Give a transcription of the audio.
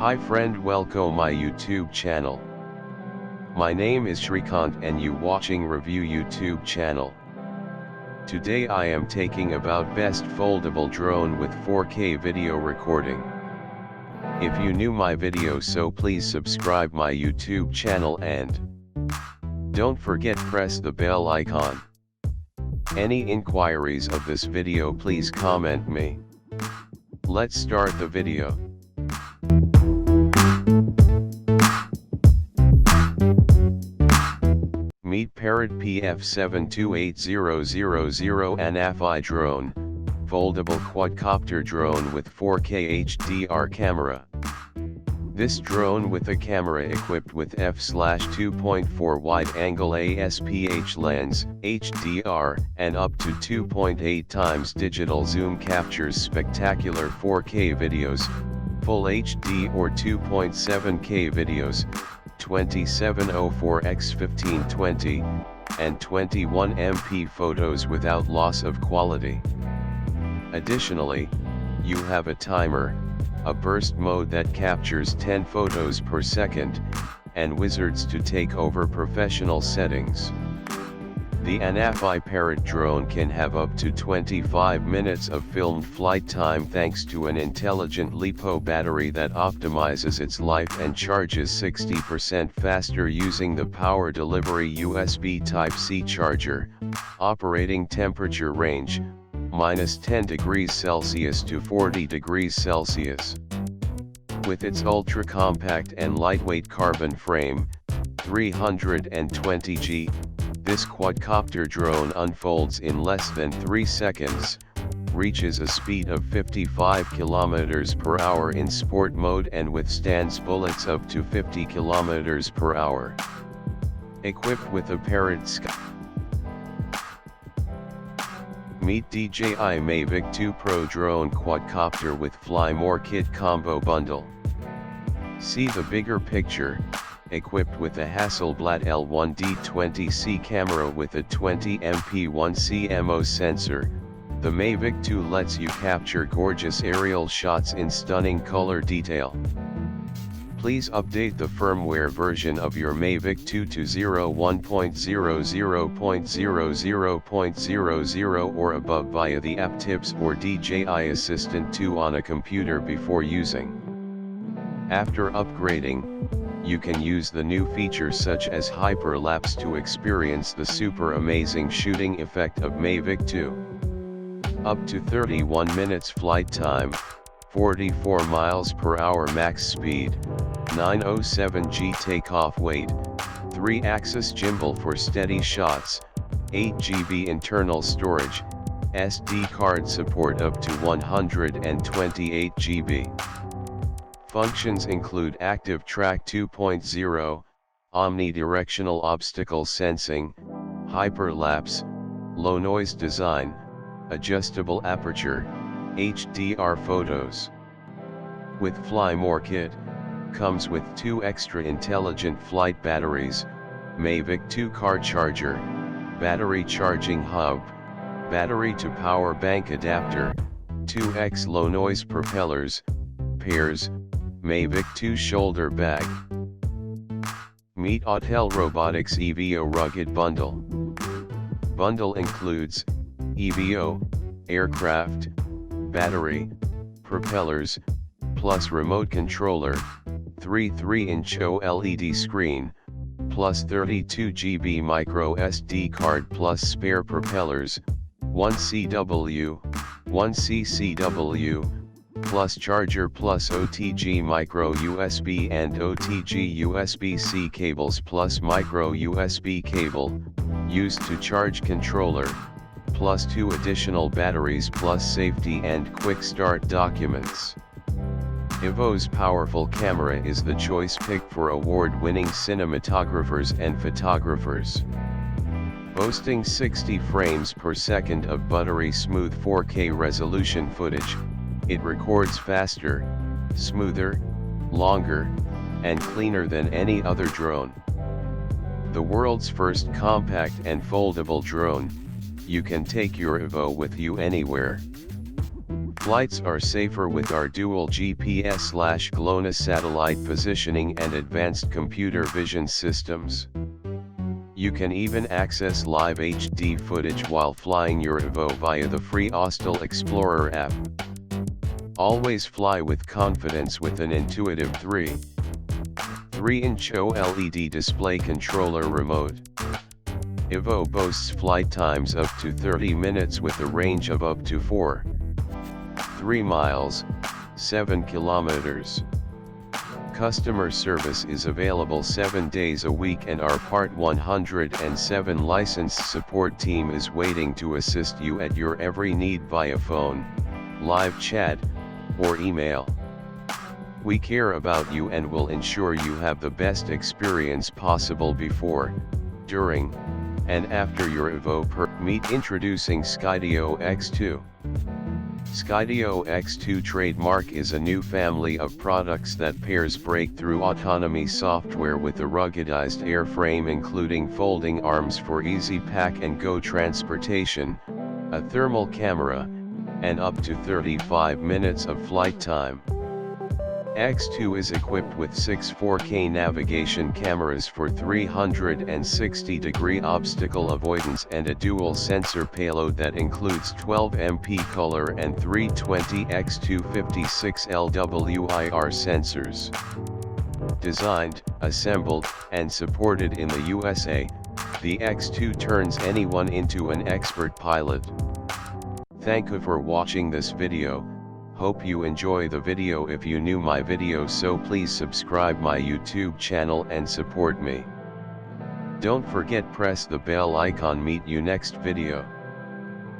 Hi friend, welcome my YouTube channel. My name is Shrikant and you watching review YouTube channel. Today I am taking about best foldable drone with 4K video recording. If you new my video, so please subscribe my YouTube channel and don't forget press the bell icon. Any inquiries of this video please comment me. Let's start the video. Meet Parrot PF7280000 ANFI drone, foldable quadcopter drone with 4K HDR camera. This drone with a camera equipped with f/2.4 wide-angle ASPH lens, HDR, and up to 2.8 times digital zoom captures spectacular 4K videos, Full HD or 2.7K videos, 2704x1520, and 21MP photos without loss of quality. Additionally, you have a timer, a burst mode that captures 10 photos per second, and wizards to take over professional settings. The ANFI Parrot drone can have up to 25 minutes of filmed flight time thanks to an intelligent LiPo battery that optimizes its life and charges 60% faster using the power delivery USB Type-C charger. Operating temperature range, -10 degrees Celsius to 40 degrees Celsius. With its ultra-compact and lightweight carbon frame, 320 g, this quadcopter drone unfolds in less than 3 seconds, reaches a speed of 55 km per hour in sport mode and withstands bullets up to 50 km per hour. Equipped with a Parrot Sky. Meet DJI Mavic 2 Pro drone quadcopter with Fly More Kit combo bundle. See the bigger picture. Equipped with a Hasselblad L1D20C camera with a 20MP 1CMO sensor, the Mavic 2 lets you capture gorgeous aerial shots in stunning color detail. Please update the firmware version of your Mavic 2 to 01.00.00.00 or above via the app Tips or DJI Assistant 2 on a computer before using. After upgrading, you can use the new features such as hyperlapse to experience the super amazing shooting effect of Mavic 2. Up to 31 minutes flight time, 44 miles per hour max speed, 907 g takeoff weight, 3-axis gimbal for steady shots, 8 GB internal storage, SD card support up to 128 GB. Functions include Active Track 2.0, Omnidirectional Obstacle Sensing, Hyperlapse, Low Noise Design, Adjustable Aperture, HDR Photos. With Fly More Kit, comes with 2 extra intelligent flight batteries, Mavic 2 car charger, battery charging hub, battery to power bank adapter, 2x low noise propellers, pairs, Mavic 2 shoulder bag. Meet Autel Robotics EVO Rugged Bundle. Bundle includes EVO, aircraft, battery, propellers, plus remote controller, 3.3-inch OLED screen, plus 32 GB micro SD card plus spare propellers, 1 CW, 1 CCW, plus charger plus OTG micro USB and OTG USB-C cables plus micro USB cable, used to charge controller, plus 2 additional batteries plus safety and quick start documents. EVO's powerful camera is the choice pick for award-winning cinematographers and photographers. Boasting 60 frames per second of buttery smooth 4K resolution footage, it records faster, smoother, longer, and cleaner than any other drone. The world's first compact and foldable drone, you can take your EVO with you anywhere. Flights are safer with our dual GPS/GLONASS satellite positioning and advanced computer vision systems. You can even access live HD footage while flying your Evo via the free Hostel Explorer app. Always fly with confidence with an intuitive 3.3-inch OLED display controller remote. Evo boasts flight times up to 30 minutes with a range of up to 4.3 miles, 7 kilometers. Customer service is available 7 days a week, and our Part 107 licensed support team is waiting to assist you at your every need via phone, live chat, or email. We care about you and will ensure you have the best experience possible before, during, and after your Evo. Meet introducing Cheao X2. Cheao X2 trademark is a new family of products that pairs breakthrough autonomy software with a ruggedized airframe, including folding arms for easy pack and go transportation, a thermal camera, and up to 35 minutes of flight time. X2 is equipped with 6 4K navigation cameras for 360-degree obstacle avoidance and a dual sensor payload that includes 12 MP color and 320x256 LWIR sensors. Designed, assembled, and supported in the USA, the X2 turns anyone into an expert pilot. Thank you for watching this video. Hope you enjoy the video. If you new my video, so please subscribe my YouTube channel and support me. Don't forget press the bell icon. Meet you next video.